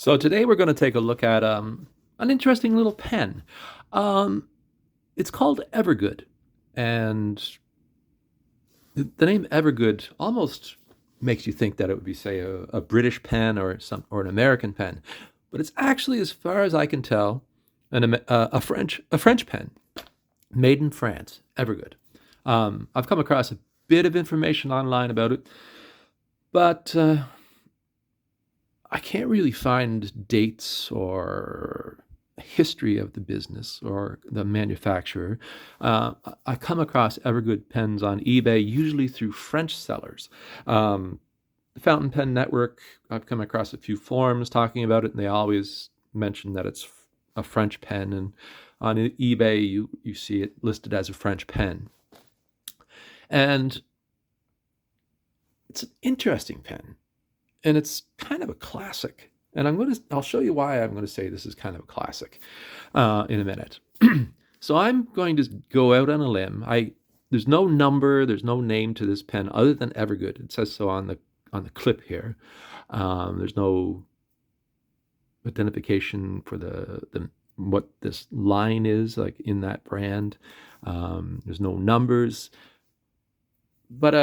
So today we're going to take a look at an interesting little pen. Um, it's called Evergood, and the name Evergood almost makes you think that it would be, say, a British pen or an American pen, but it's actually, as far as I can tell, a French pen made in France. Evergood. I've come across a bit of information online about it, but I can't really find dates or history of the business or the manufacturer. I come across Evergood pens on eBay, usually through French sellers. The Fountain Pen Network, I've come across a few forums talking about it, and they always mention that it's a French pen. And on eBay, you see it listed as a French pen. And it's an interesting pen, and it's kind of a classic. And I'll show you why I'm going to say this is kind of a classic in a minute. So I'm going to go out on a limb. There's no number, there's no name to this pen other than Evergood. It says so on the clip here. There's no identification for the what this line is like in that brand. There's no numbers, but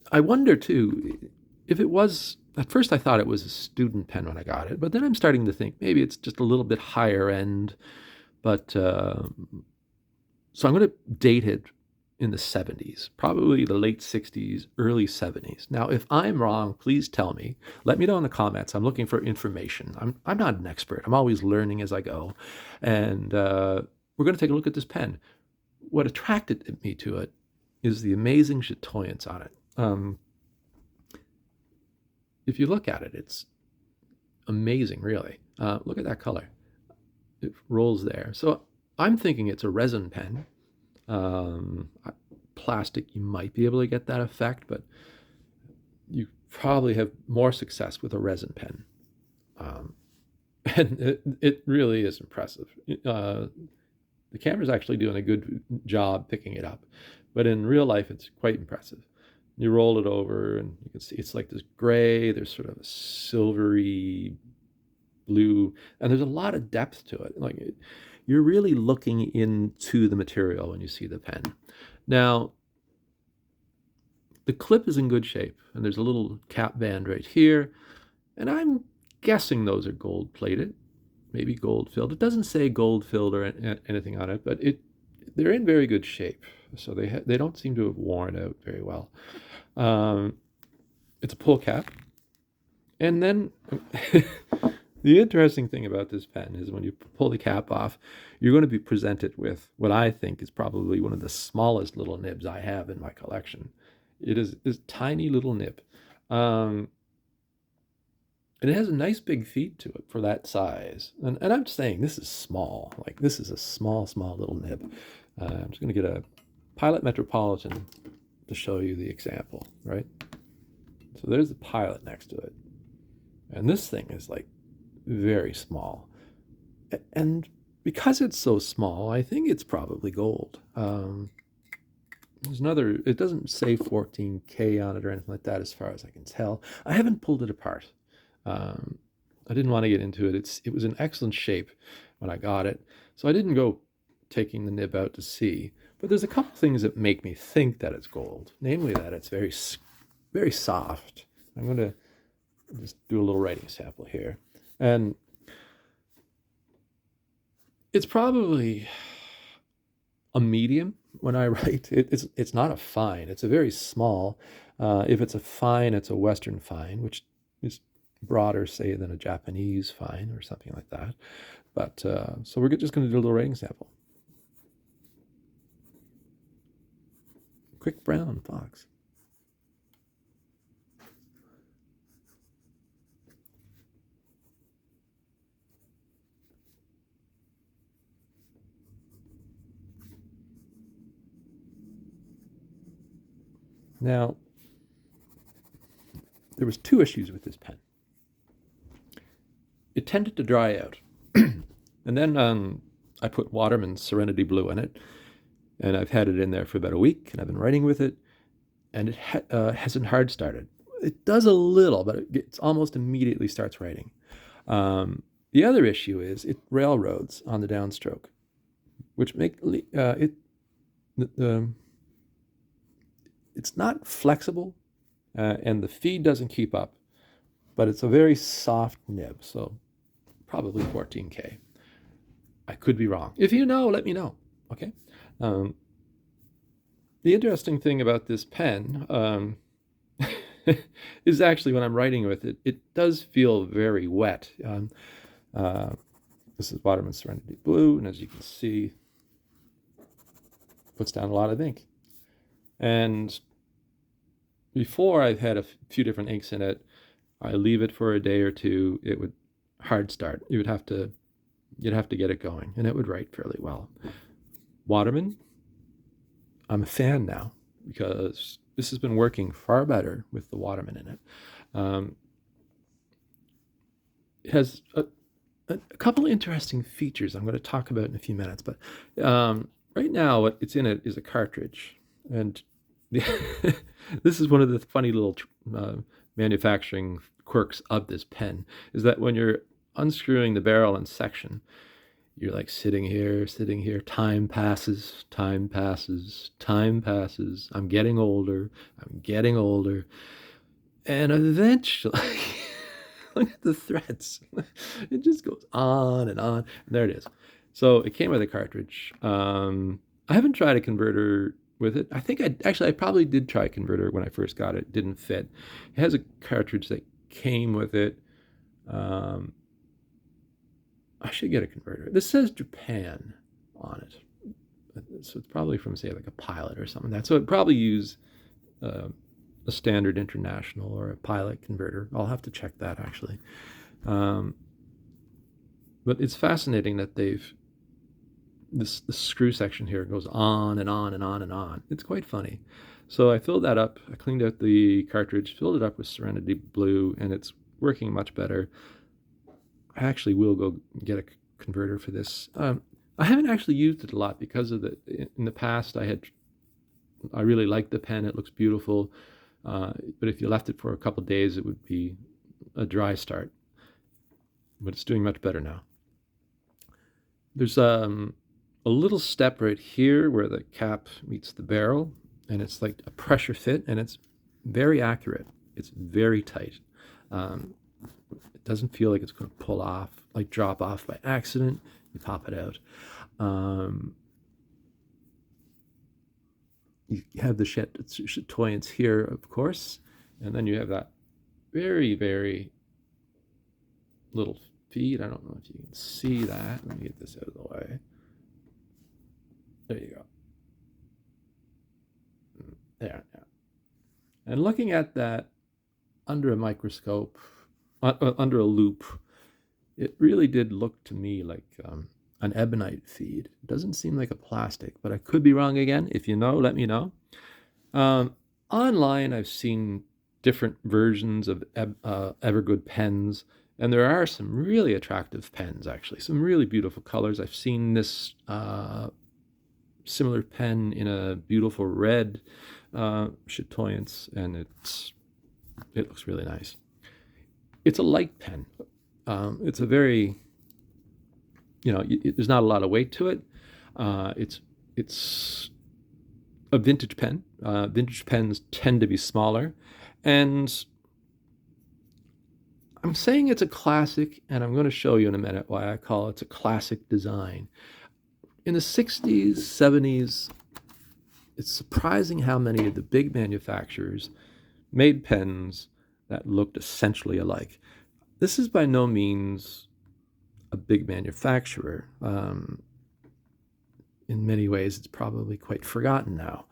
I wonder too if it was. At first, I thought it was a student pen when I got it, but then I'm starting to think maybe it's just a little bit higher end. But so I'm going to date it in the 70s, probably the late 60s, early 70s. Now, if I'm wrong, please tell me. Let me know in the comments. I'm looking for information. I'm not an expert. I'm always learning as I go, and we're going to take a look at this pen. What attracted me to it is the amazing chatoyance on it. If you look at it, it's amazing, really. Look at that color. It rolls there. So I'm thinking it's a resin pen. Plastic, you might be able to get that effect, but you probably have more success with a resin pen. And it really is impressive. The camera's actually doing a good job picking it up, but in real life, it's quite impressive. You roll it over, and you can see it's like this gray. There's sort of a silvery blue, and there's a lot of depth to it. You're really looking into the material when you see the pen. Now, the clip is in good shape, and there's a little cap band right here, and I'm guessing those are gold plated, maybe gold filled. It doesn't say gold filled or anything on it, but they're in very good shape, so they don't seem to have worn out very well. It's a pull cap, and then the interesting thing about this pen is when you pull the cap off, you're going to be presented with what I think is probably one of the smallest little nibs I have in my collection. It is this tiny little nib. And it has a nice big feed to it for that size. And I'm saying this is small. Like, this is a small, small little nib. I'm just going to get a Pilot Metropolitan to show you the example, right? So there's the Pilot next to it. And this thing is like very small. And because it's so small, I think it's probably gold. There's another, it doesn't say 14K on it or anything like that as far as I can tell. I haven't pulled it apart. I didn't want to get into it. It was in excellent shape when I got it. So I didn't go taking the nib out to see. But there's a couple things that make me think that it's gold. Namely that it's very, very soft. I'm going to just do a little writing sample here. And it's probably a medium when I write. It's not a fine. It's a very small. If it's a fine, it's a Western fine, which is broader, say, than a Japanese fine or something like that. But so we're just going to do a little writing sample. Quick brown fox. Now, there was 2 issues with this pen. It tended to dry out. And then I put Waterman's Serenity Blue in it, and I've had it in there for about a week, and I've been writing with it, and it hasn't hard started. it does a little, but it almost immediately starts writing. The other issue is it railroads on the downstroke, which make it the it's not flexible, and the feed doesn't keep up, but it's a very soft nib, so probably 14K. I could be wrong. If you know, let me know. Okay. Um, the interesting thing about this pen is actually when I'm writing with it, it does feel very wet. Uh, this is Waterman Serenity Blue, and as you can see, puts down a lot of ink. And before I've had a few different inks in it, I leave it for a day or two, it would hard start. You'd have to get it going, and it would write fairly well. Waterman, I'm a fan now because this has been working far better with the Waterman in it. It has a couple of interesting features I'm going to talk about in a few minutes, but right now what it's in it is a cartridge, and this is one of the funny little manufacturing quirks of this pen, is that when you're unscrewing the barrel and section, you're like sitting here, time passes, time passes, time passes, I'm getting older, and eventually look at the threads. It just goes on and on. And there it is. So it came with a cartridge. I haven't tried a converter with it. I think I probably did try a converter when I first got it. It didn't fit. It has a cartridge that came with it. I should get a converter. This says Japan on it. So it's probably from, say, like a Pilot or something like that. So it'd probably use a standard international or a Pilot converter. I'll have to check that, actually. But it's fascinating that this screw section here goes on and on and on and on. It's quite funny. So I filled that up. I cleaned out the cartridge, filled it up with Serenity Blue, and it's working much better. I actually will go get a converter for this. I haven't actually used it a lot because of in the past I really liked the pen. It looks beautiful. But if you left it for a couple of days, it would be a dry start. But it's doing much better now. There's a little step right here where the cap meets the barrel, and it's like a pressure fit, and it's very accurate. It's very tight. It doesn't feel like it's going to pull off, like drop off by accident. You pop it out. You have the chatoyance here, of course, and then you have that very, very little feed. I don't know if you can see that. Let me get this out of the way. There you go. There. And looking at that under a microscope, under a loop, it really did look to me like an ebonite feed. It doesn't seem like a plastic, but I could be wrong again. If you know, let me know. Online, I've seen different versions of Evergood pens, and there are some really attractive pens, actually, some really beautiful colors. I've seen this similar pen in a beautiful red chatoyance, and it looks really nice. It's a light pen. It's a very, there's not a lot of weight to it. It's a vintage pen. Vintage pens tend to be smaller, and I'm saying it's a classic, and I'm going to show you in a minute why I call it a classic design. In the 60s, 70s, it's surprising how many of the big manufacturers made pens that looked essentially alike. This is by no means a big manufacturer. In many ways, it's probably quite forgotten now.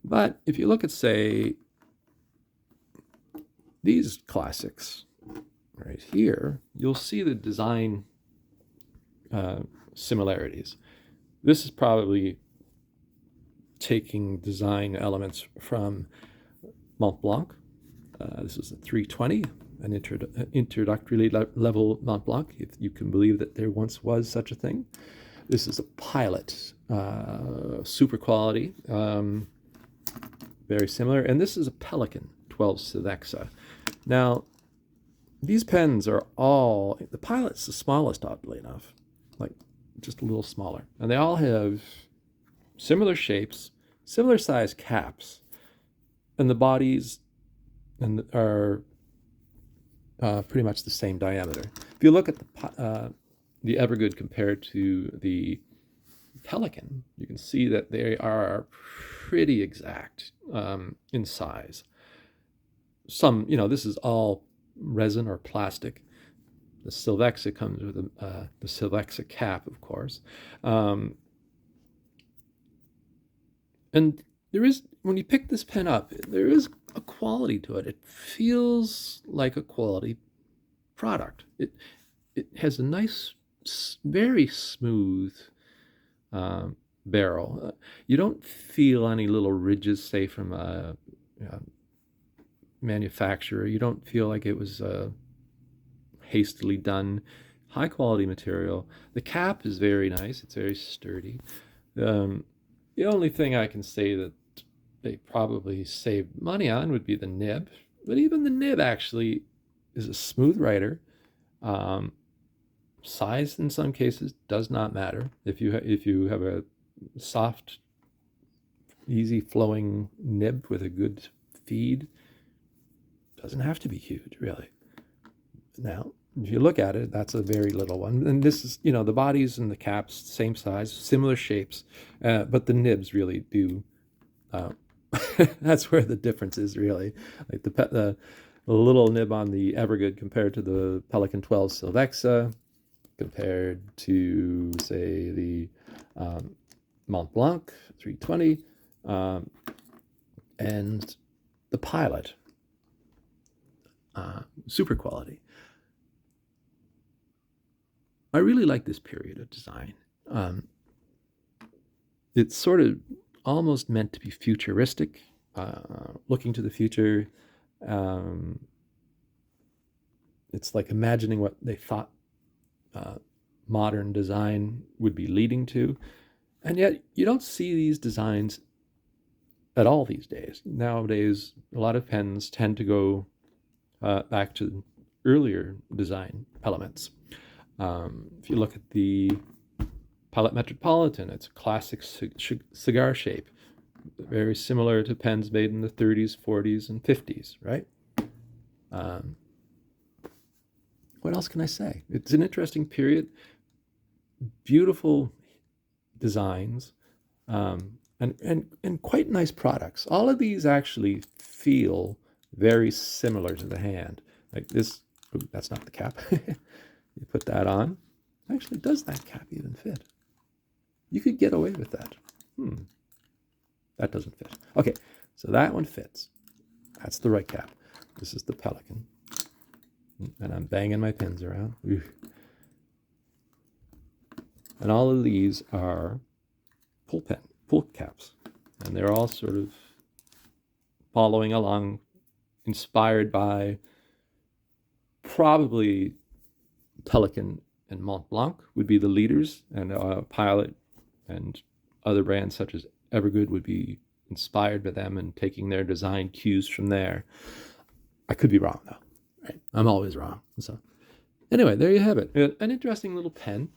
But if you look at, say, these classics right here, you'll see the design similarities. This is probably taking design elements from Mont Blanc. This is a 320, an introductory level Mont Blanc, if you can believe that there once was such a thing. This is a Pilot, super quality, very similar. And this is a Pelican 12 Sevexa. Now, these pens are all, the Pilot's the smallest, oddly enough, like just a little smaller. And they all have similar shapes, similar size caps, and the bodies are pretty much the same diameter. If you look at the Evergood compared to the Pelican, you can see that they are pretty exact in size. Some, this is all resin or plastic. The Silvexa comes with the Silvexa cap, of course. And there is, when you pick this pen up, there is a quality to it. It feels like a quality product. It has a nice, very smooth barrel. You don't feel any little ridges, say, from a manufacturer. You don't feel like it was hastily done. High quality material. The cap is very nice. It's very sturdy. The only thing I can say that they probably saved money on would be the nib. But even the nib actually is a smooth writer. Size in some cases does not matter. If you have a soft, easy flowing nib with a good feed, doesn't have to be huge, really. Now, if you look at it, that's a very little one. And this is, the bodies and the caps, same size, similar shapes, but the nibs really do. That's where the difference is, really. Like the little nib on the Evergood compared to the Pelican 12 Silvexa, compared to, say, the Mont Blanc 320, and the Pilot, super quality. I really like this period of design. It's sort of almost meant to be futuristic, looking to the future. It's like imagining what they thought modern design would be leading to. And yet you don't see these designs at all these days. Nowadays, a lot of pens tend to go back to earlier design elements. If you look at the Pilot Metropolitan, it's a classic cigar shape, very similar to pens made in the 30s, 40s, and 50s, right? What else can I say? It's an interesting period, beautiful designs, and quite nice products. All of these actually feel very similar to the hand. Like this, ooh, that's not the cap. You put that on. Actually, does that cap even fit? You could get away with that. That doesn't fit. Okay, so that one fits. That's the right cap. This is the Pelican. And I'm banging my pins around. And all of these are pull caps. And they're all sort of following along, inspired by probably Pelican and Mont Blanc would be the leaders, and Pilot and other brands such as Evergood would be inspired by them and taking their design cues from there. I could be wrong, though. Right? I'm always wrong. So anyway, there you have it. An interesting little pen.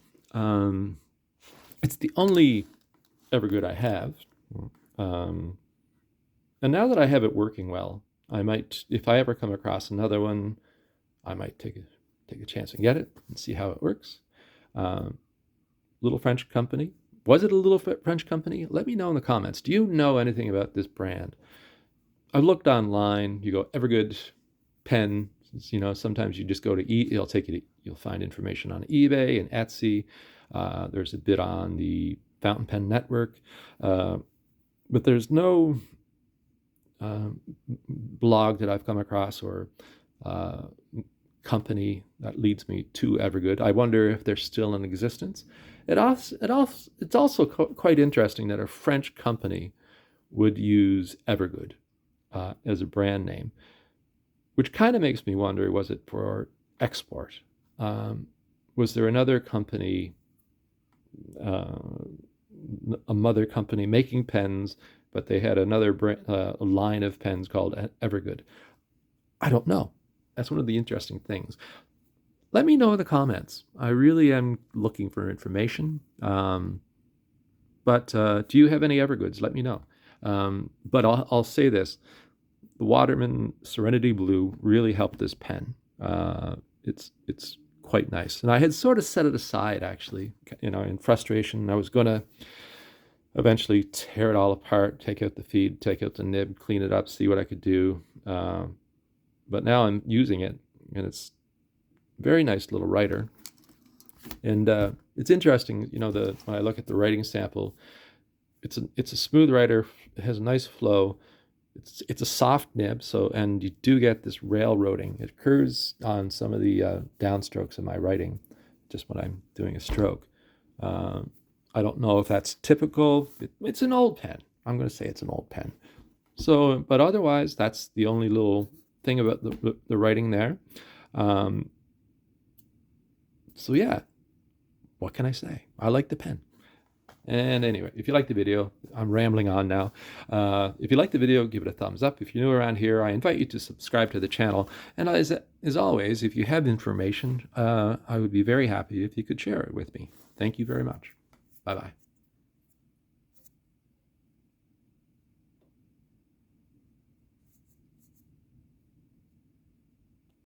It's the only Evergood I have. And now that I have it working well, I might, if I ever come across another one, I might take a chance and get it and see how it works. Little French company. Was it a little French company? Let me know in the comments. Do you know anything about this brand? I looked online. You go Evergood pen. Sometimes you just go to it'll take you to, you'll find information on eBay and Etsy. There's a bit on the Fountain Pen Network, but there's no blog that I've come across or company that leads me to Evergood. I wonder if they're still in existence. It's also quite interesting that a French company would use Evergood as a brand name, which kind of makes me wonder, was it for export? Was there another company, a mother company making pens, but they had another line of pens called Evergood? I don't know. That's one of the interesting things. Let me know in the comments. I really am looking for information. But do you have any Evergoods? Let me know. But I'll say this: the Waterman Serenity Blue really helped this pen. It's quite nice, and I had sort of set it aside actually, in frustration. I was gonna eventually tear it all apart, take out the feed, take out the nib, clean it up, see what I could do. But now I'm using it, and it's a very nice little writer. And it's interesting, when I look at the writing sample, it's a smooth writer. It has a nice flow. It's a soft nib, and you do get this railroading. It occurs on some of the downstrokes in my writing, just when I'm doing a stroke. I don't know if that's typical. It's an old pen. I'm going to say it's an old pen. So, but otherwise, that's the only little thing about the writing there. So yeah, what can I say? I like the pen. And anyway, if you like the video, I'm rambling on now. If you like the video, give it a thumbs up. If you're new around here, I invite you to subscribe to the channel. And as always, if you have information, I would be very happy if you could share it with me. Thank you very much. Bye-bye.